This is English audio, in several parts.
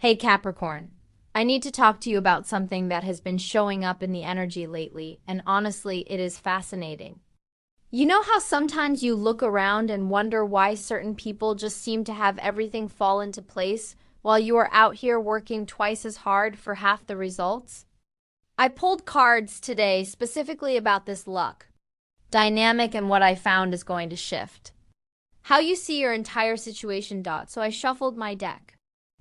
Hey Capricorn, I need to talk to you about something that has been showing up in the energy lately, and honestly, it is fascinating. You know how sometimes you look around and wonder why certain people just seem to have everything fall into place while you are out here working twice as hard for half the results? I pulled cards today specifically about this luck dynamic and what I found is going to shift. How you see your entire situation. So I shuffled my deck.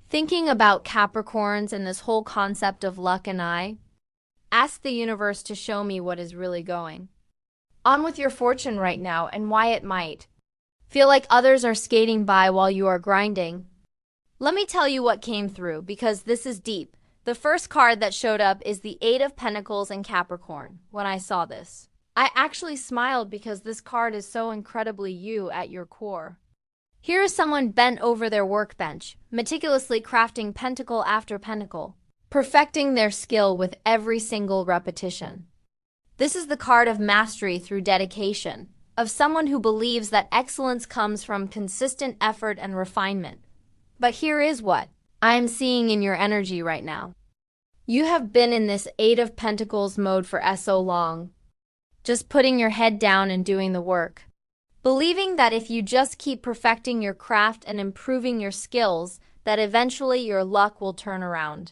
Thinking about Capricorns and this whole concept of luck, and I asked the universe to show me what is really going on with your fortune right now and why it might feel like others are skating by while you are grinding. Let me tell you what came through, because this is deep. The first card that showed up is the Eight of Pentacles in Capricorn. When I saw this, I actually smiled because this card is so incredibly you at your core. Here is someone bent over their workbench, meticulously crafting pentacle after pentacle, perfecting their skill with every single repetition. This is the card of mastery through dedication, of someone who believes that excellence comes from consistent effort and refinement. But here is what I am seeing in your energy right now. You have been in this Eight of Pentacles mode for so long, just putting your head down and doing the work, believing that if you just keep perfecting your craft and improving your skills, that eventually your luck will turn around.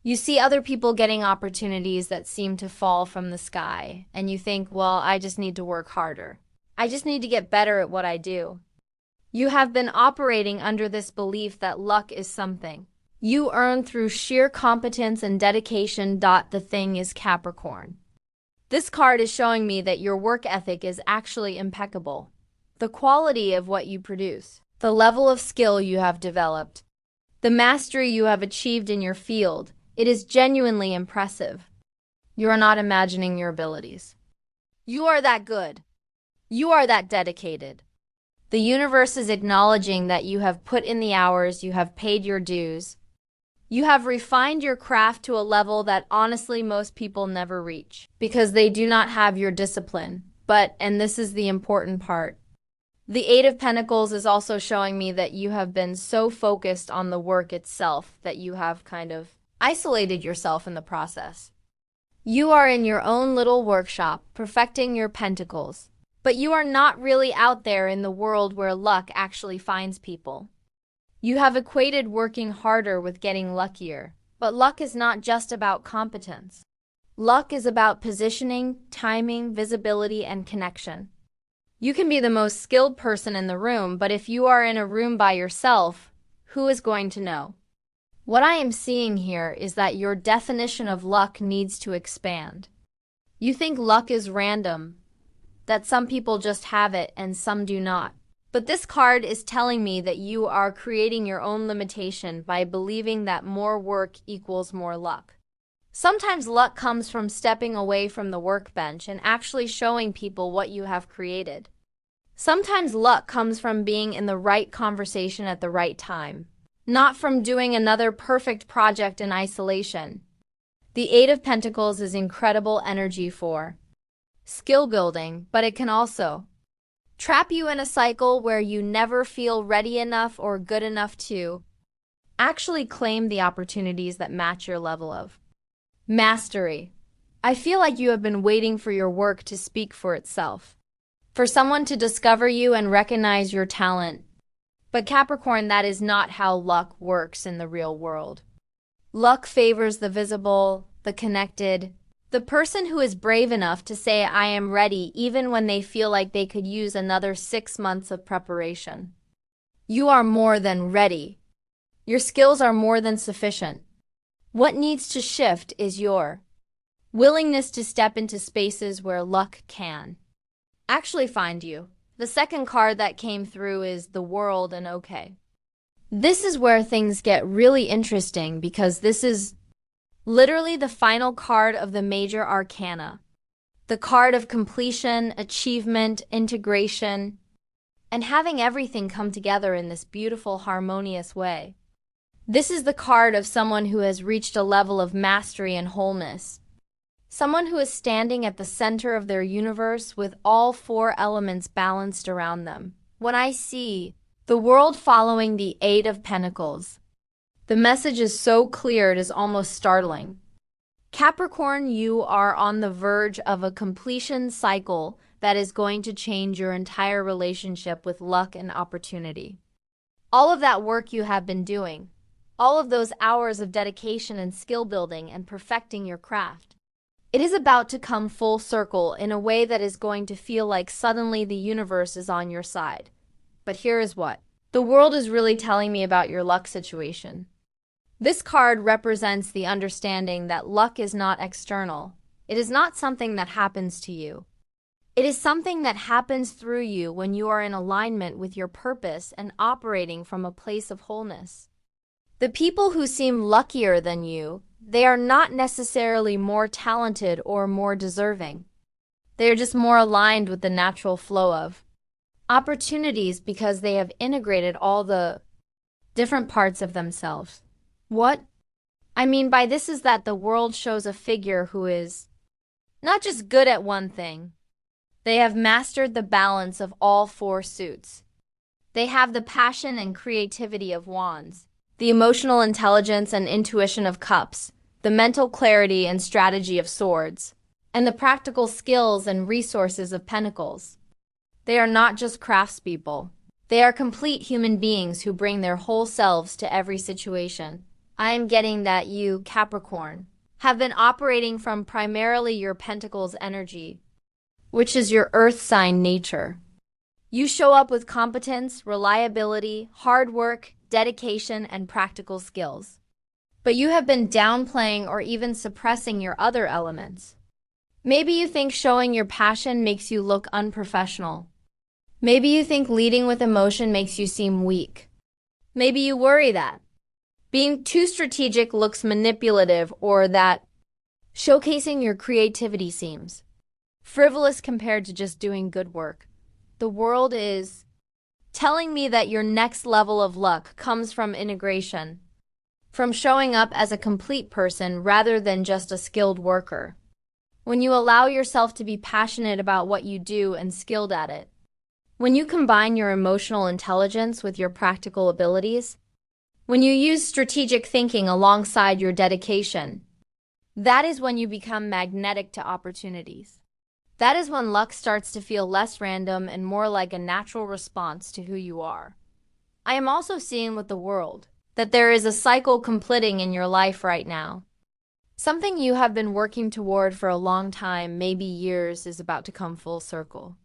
You see other people getting opportunities that seem to fall from the sky, and you think, well, I just need to work harder. I just need to get better at what I do. You have been operating under this belief that luck is something you earn through sheer competence and dedication. The thing is, Capricorn, this card is showing me that your work ethic is actually impeccable. The quality of what you produce, the level of skill you have developed, the mastery you have achieved in your field, it is genuinely impressive. You are not imagining your abilities. You are that good. You are that dedicated. The universe is acknowledging that you have put in the hours, you have paid your dues. You have refined your craft to a level that honestly most people never reach because they do not have your discipline. But, and this is the important part, the Eight of Pentacles is also showing me that you have been so focused on the work itself that you have kind of isolated yourself in the process. You are in your own little workshop, perfecting your pentacles, but you are not really out there in the world where luck actually finds people. You have equated working harder with getting luckier, but luck is not just about competence. Luck is about positioning, timing, visibility, and connection. You can be the most skilled person in the room, but if you are in a room by yourself, who is going to know? What I am seeing here is that your definition of luck needs to expand. You think luck is random, that some people just have it and some do not. But this card is telling me that you are creating your own limitation by believing that more work equals more luck. Sometimes luck comes from stepping away from the workbench and actually showing people what you have created. Sometimes luck comes from being in the right conversation at the right time, not from doing another perfect project in isolation. The Eight of Pentacles is incredible energy for skill building, but it can also trap you in a cycle where you never feel ready enough or good enough to actually claim the opportunities that match your level of mastery. I feel like you have been waiting for your work to speak for itself, for someone to discover you and recognize your talent. But Capricorn, that is not how luck works in the real world. Luck favors the visible, the connected, the person who is brave enough to say, I am ready, even when they feel like they could use another 6 months of preparation. You are more than ready. Your skills are more than sufficient. What needs to shift is your willingness to step into spaces where luck can actually find you. The second card that came through is the World, and okay, this is where things get really interesting because this is literally the final card of the major arcana. The card of completion, achievement, integration, and having everything come together in this beautiful, harmonious way. This is the card of someone who has reached a level of mastery and wholeness. Someone who is standing at the center of their universe with all 4 elements balanced around them. When I see the World following the Eight of Pentacles, The message is so clear it is almost startling. Capricorn, you are on the verge of a completion cycle that is going to change your entire relationship with luck and opportunity. All of that work you have been doing, all of those hours of dedication and skill building and perfecting your craft, it is about to come full circle in a way that is going to feel like suddenly the universe is on your side. But here is what the world is really telling me about your luck situation. This card represents the understanding that luck is not external. It is not something that happens to you. It is something that happens through you when you are in alignment with your purpose and operating from a place of wholeness. The people who seem luckier than you, they are not necessarily more talented or more deserving. They are just more aligned with the natural flow of opportunities because they have integrated all the different parts of themselves. What I mean by this is that the world shows a figure who is not just good at one thing. They have mastered the balance of all four suits. They have the passion and creativity of wands, the emotional intelligence and intuition of cups, the mental clarity and strategy of swords, and the practical skills and resources of pentacles. They are not just craftspeople. They are complete human beings who bring their whole selves to every situation. I am getting that you, Capricorn, have been operating from primarily your pentacles energy, which is your earth sign nature. You show up with competence, reliability, hard work, dedication, and practical skills. But you have been downplaying or even suppressing your other elements. Maybe you think showing your passion makes you look unprofessional. Maybe you think leading with emotion makes you seem weak. Maybe you worry that being too strategic looks manipulative, or that showcasing your creativity seems frivolous compared to just doing good work. The world is telling me that your next level of luck comes from integration, from showing up as a complete person rather than just a skilled worker. When you allow yourself to be passionate about what you do and skilled at it, when you combine your emotional intelligence with your practical abilities, when you use strategic thinking alongside your dedication, that is when you become magnetic to opportunities. That is when luck starts to feel less random and more like a natural response to who you are. I am also seeing with the world that there is a cycle completing in your life right now. Something you have been working toward for a long time, maybe years, is about to come full circle.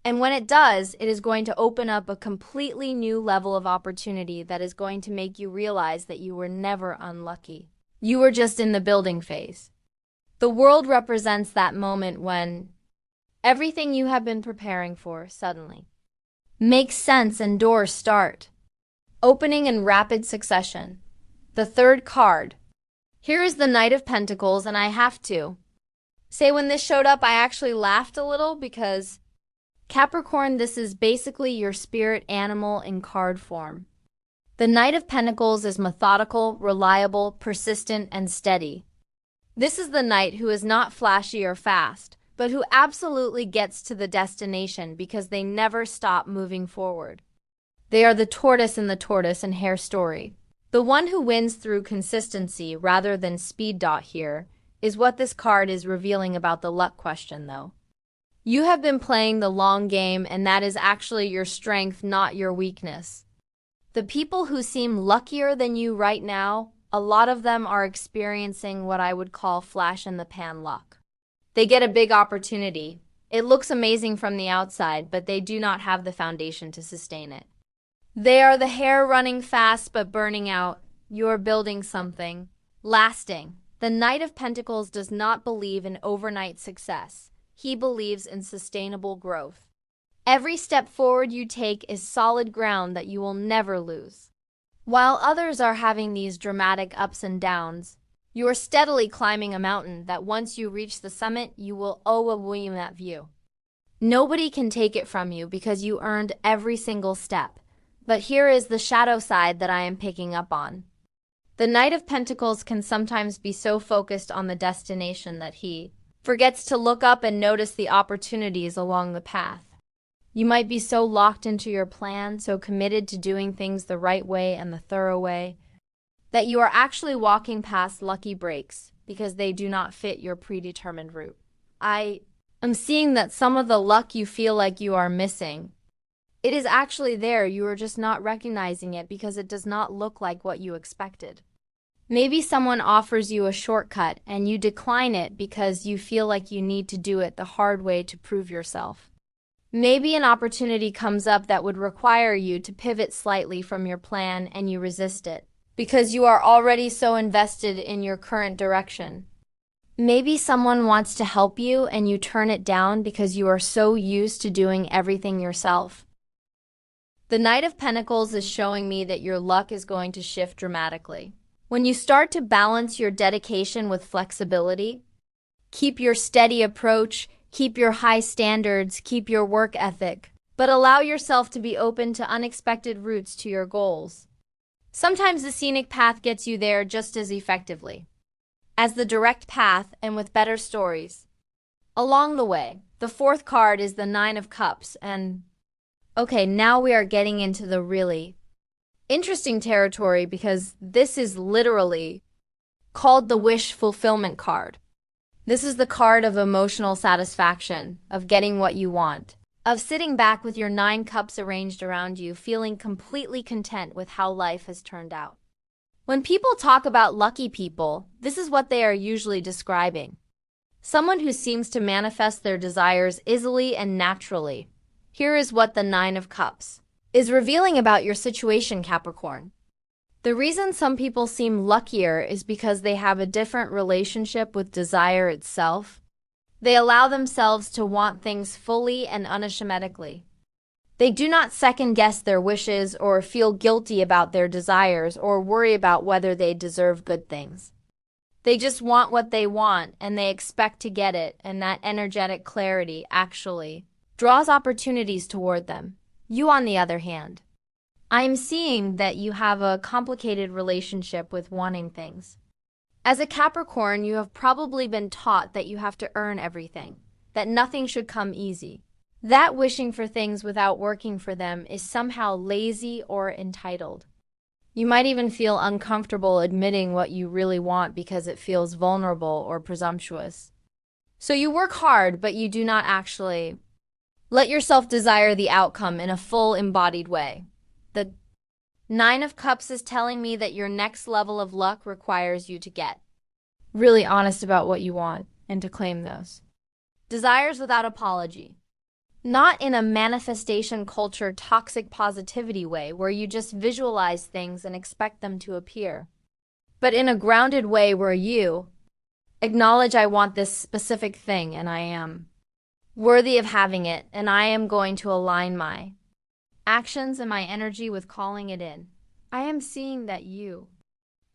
And when it does, it is going to open up a completely new level of opportunity that is going to make you realize that you were never unlucky. You were just in the building phase. The world represents that moment when everything you have been preparing for suddenly makes sense and doors start opening in rapid succession. The third card. Here is the Knight of Pentacles, and I have to say when this showed up, I actually laughed a little because Capricorn, this is basically your spirit animal in card form. The Knight of Pentacles is methodical, reliable, persistent, and steady. This is the knight who is not flashy or fast, but who absolutely gets to the destination because they never stop moving forward. They are the tortoise in the tortoise and hare story. The one who wins through consistency rather than speed dot here is what this card is revealing about the luck question, though. You have been playing the long game, and that is actually your strength, not your weakness. The people who seem luckier than you right now, a lot of them are experiencing what I would call flash-in-the-pan luck. They get a big opportunity. It looks amazing from the outside, but they do not have the foundation to sustain it. They are the hare running fast but burning out. You are building something lasting. The Knight of Pentacles does not believe in overnight success. He believes in sustainable growth. Every step forward you take is solid ground that you will never lose. While others are having these dramatic ups and downs, you are steadily climbing a mountain that once you reach the summit, you will overwhelm that view. Nobody can take it from you because you earned every single step. But here is the shadow side that I am picking up on. The Knight of Pentacles can sometimes be so focused on the destination that he forgets to look up and notice the opportunities along the path. You might be so locked into your plan, so committed to doing things the right way and the thorough way, that you are actually walking past lucky breaks because they do not fit your predetermined route. I am seeing that some of the luck you feel like you are missing, it is actually there. You are just not recognizing it because it does not look like what you expected. Maybe someone offers you a shortcut and you decline it because you feel like you need to do it the hard way to prove yourself. Maybe an opportunity comes up that would require you to pivot slightly from your plan and you resist it because you are already so invested in your current direction. Maybe someone wants to help you and you turn it down because you are so used to doing everything yourself. The Knight of Pentacles is showing me that your luck is going to shift dramatically. When you start to balance your dedication with flexibility, keep your steady approach, keep your high standards, keep your work ethic, but allow yourself to be open to unexpected routes to your goals. Sometimes the scenic path gets you there just as effectively as the direct path and with better stories along the way. The fourth card is the Nine of Cups, and okay, now we are getting into the really interesting territory because this is literally called the wish fulfillment card. This is the card of emotional satisfaction, of getting what you want, of sitting back with your 9 cups arranged around you, feeling completely content with how life has turned out. When people talk about lucky people, this is what they are usually describing. Someone who seems to manifest their desires easily and naturally. Here is what the 9 of Cups is revealing about your situation, Capricorn. The reason some people seem luckier is because they have a different relationship with desire itself. They allow themselves to want things fully and unashamedly. They do not second-guess their wishes or feel guilty about their desires or worry about whether they deserve good things. They just want what they want and they expect to get it, and that energetic clarity actually draws opportunities toward them. You, on the other hand, I'm seeing that you have a complicated relationship with wanting things. As a Capricorn, you have probably been taught that you have to earn everything, that nothing should come easy. That wishing for things without working for them is somehow lazy or entitled. You might even feel uncomfortable admitting what you really want because it feels vulnerable or presumptuous. So you work hard, but you do not actually let yourself desire the outcome in a full embodied way. The 9 of Cups is telling me that your next level of luck requires you to get really honest about what you want and to claim those desires without apology. Not in a manifestation culture toxic positivity way where you just visualize things and expect them to appear, but in a grounded way where you acknowledge, I want this specific thing and I am worthy of having it, and I am going to align my actions and my energy with calling it in. I am seeing that you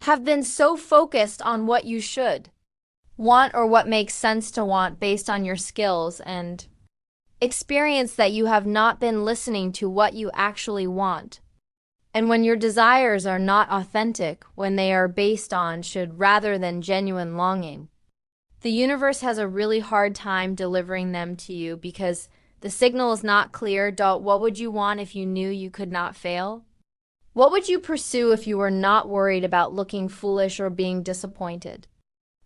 have been so focused on what you should want or what makes sense to want based on your skills and experience that you have not been listening to what you actually want. And when your desires are not authentic, when they are based on should rather than genuine longing, the universe has a really hard time delivering them to you because the signal is not clear. What would you want if you knew you could not fail? What would you pursue if you were not worried about looking foolish or being disappointed?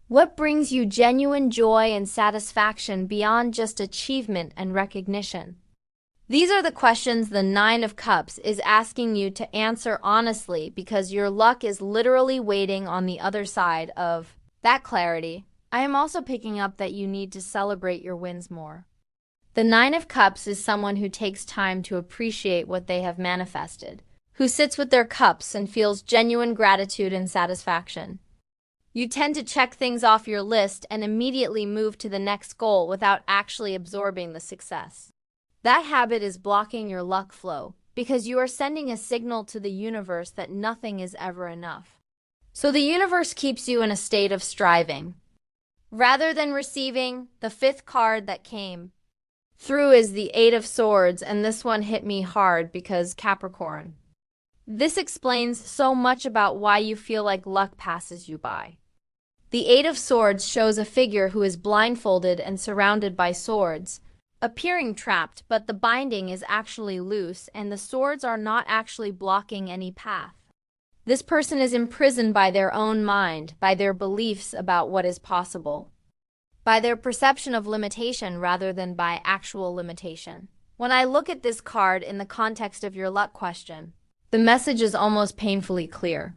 What brings you genuine joy and satisfaction beyond just achievement and recognition? These are the questions the 9 of Cups is asking you to answer honestly because your luck is literally waiting on the other side of that clarity. I am also picking up that you need to celebrate your wins more. The 9 of Cups is someone who takes time to appreciate what they have manifested, who sits with their cups and feels genuine gratitude and satisfaction. You tend to check things off your list and immediately move to the next goal without actually absorbing the success. That habit is blocking your luck flow because you are sending a signal to the universe that nothing is ever enough. So the universe keeps you in a state of striving. Rather than receiving, the 5th card that came through is the 8 of Swords, and this one hit me hard because Capricorn. This explains so much about why you feel like luck passes you by. The 8 of Swords shows a figure who is blindfolded and surrounded by swords, appearing trapped, but the binding is actually loose and the swords are not actually blocking any path. This person is imprisoned by their own mind, by their beliefs about what is possible, by their perception of limitation rather than by actual limitation. When I look at this card in the context of your luck question, the message is almost painfully clear.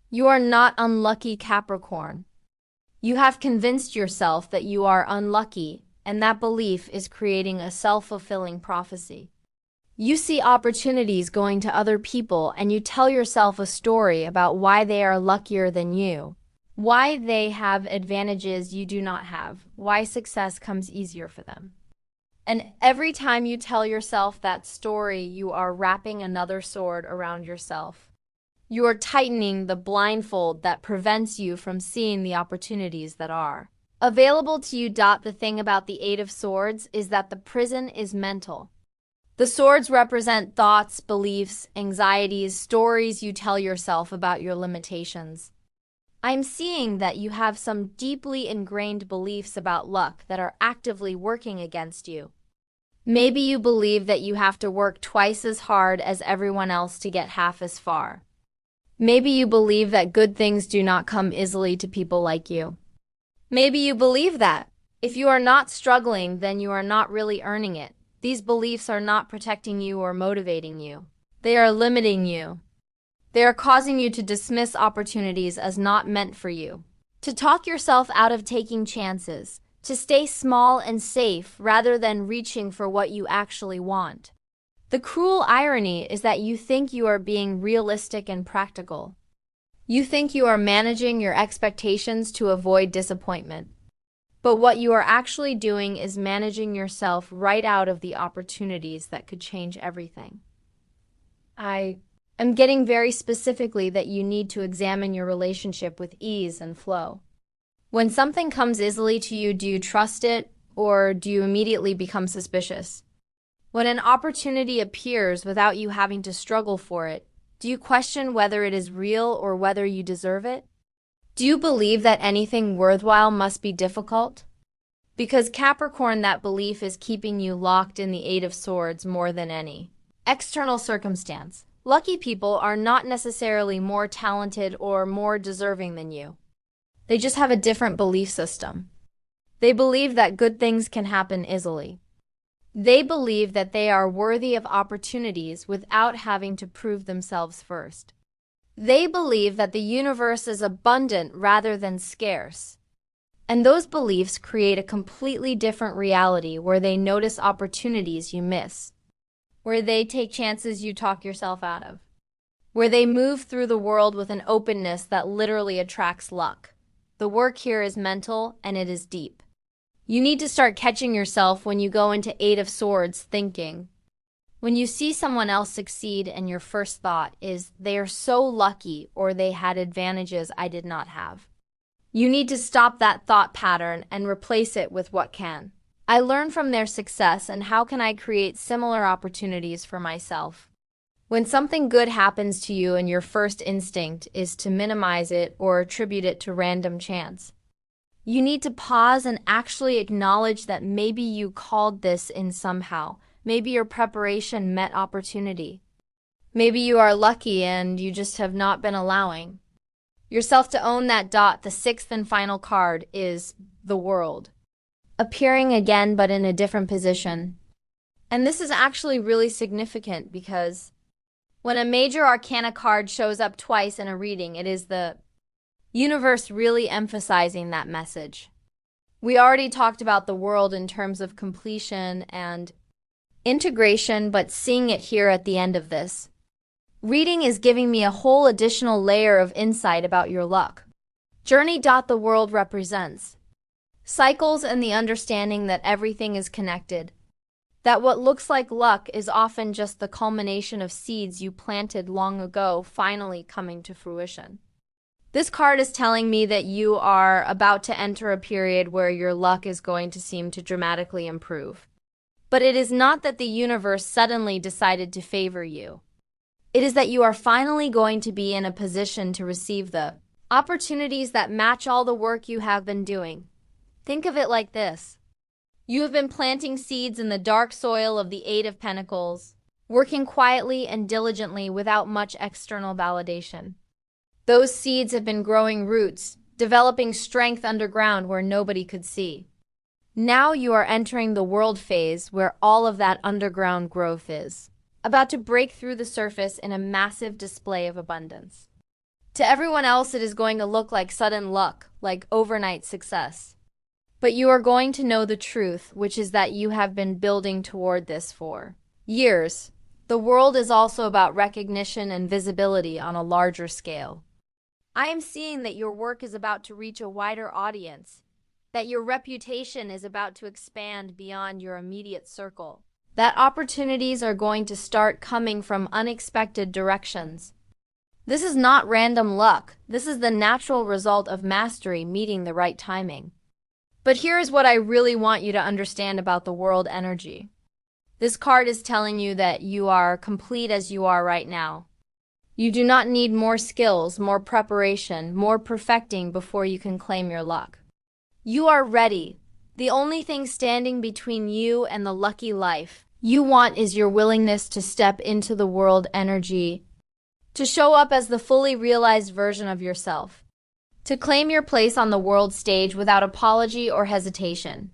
You are not unlucky, Capricorn. You have convinced yourself that you are unlucky, and that belief is creating a self-fulfilling prophecy. You see opportunities going to other people and you tell yourself a story about why they are luckier than you, why they have advantages you do not have, why success comes easier for them. And every time you tell yourself that story, you are wrapping another sword around yourself. You are tightening the blindfold that prevents you from seeing the opportunities that are available to you. The thing about the Eight of Swords is that the prison is mental. The swords represent thoughts, beliefs, anxieties, stories you tell yourself about your limitations. I'm seeing that you have some deeply ingrained beliefs about luck that are actively working against you. Maybe you believe that you have to work twice as hard as everyone else to get half as far. Maybe you believe that good things do not come easily to people like you. Maybe you believe that if you are not struggling, then you are not really earning it. These beliefs are not protecting you or motivating you. They are limiting you. They are causing you to dismiss opportunities as not meant for you, to talk yourself out of taking chances, to stay small and safe rather than reaching for what you actually want. The cruel irony is that you think you are being realistic and practical. You think you are managing your expectations to avoid disappointment. But what you are actually doing is managing yourself right out of the opportunities that could change everything. I am getting very specifically that you need to examine your relationship with ease and flow. When something comes easily to you, do you trust it or do you immediately become suspicious? When an opportunity appears without you having to struggle for it, do you question whether it is real or whether you deserve it? Do you believe that anything worthwhile must be difficult? Because Capricorn, that belief is keeping you locked in the Eight of Swords more than any external circumstance. Lucky people are not necessarily more talented or more deserving than you. They just have a different belief system. They believe that good things can happen easily. They believe that they are worthy of opportunities without having to prove themselves first. They believe that the universe is abundant rather than scarce. And those beliefs create a completely different reality where they notice opportunities you miss, where they take chances you talk yourself out of, where they move through the world with an openness that literally attracts luck. The work here is mental and it is deep. You need to start catching yourself when you go into Eight of Swords thinking. When you see someone else succeed and your first thought is, they are so lucky or they had advantages I did not have. You need to stop that thought pattern and replace it with what can. I learn from their success and how can I create similar opportunities for myself. When something good happens to you and your first instinct is to minimize it or attribute it to random chance, you need to pause and actually acknowledge that maybe you called this in somehow. Maybe your preparation met opportunity. Maybe you are lucky and you just have not been allowing yourself to own that. The sixth and final card is the World, appearing again but in a different position. And this is actually really significant because when a major arcana card shows up twice in a reading, it is the universe really emphasizing that message. We already talked about the World in terms of completion and integration, but seeing it here at the end of this reading is giving me a whole additional layer of insight about your luck journey. The World represents cycles and the understanding that everything is connected, that what looks like luck is often just the culmination of seeds you planted long ago finally coming to fruition. This card is telling me that you are about to enter a period where your luck is going to seem to dramatically improve. But it is not that the universe suddenly decided to favor you. It is that you are finally going to be in a position to receive the opportunities that match all the work you have been doing. Think of it like this. You have been planting seeds in the dark soil of the Eight of Pentacles, working quietly and diligently without much external validation. Those seeds have been growing roots, developing strength underground where nobody could see. Now you are entering the world phase where all of that underground growth is about to break through the surface in a massive display of abundance. To everyone else, it is going to look like sudden luck, like overnight success. But you are going to know the truth, which is that you have been building toward this for years. The world is also about recognition and visibility on a larger scale. I am seeing that your work is about to reach a wider audience, that your reputation is about to expand beyond your immediate circle, that opportunities are going to start coming from unexpected directions. This is not random luck. This is the natural result of mastery meeting the right timing. But here is what I really want you to understand about the world energy. This card is telling you that you are complete as you are right now. You do not need more skills, more preparation, more perfecting before you can claim your luck. You are ready. The only thing standing between you and the lucky life you want is your willingness to step into the world energy, to show up as the fully realized version of yourself, to claim your place on the world stage without apology or hesitation.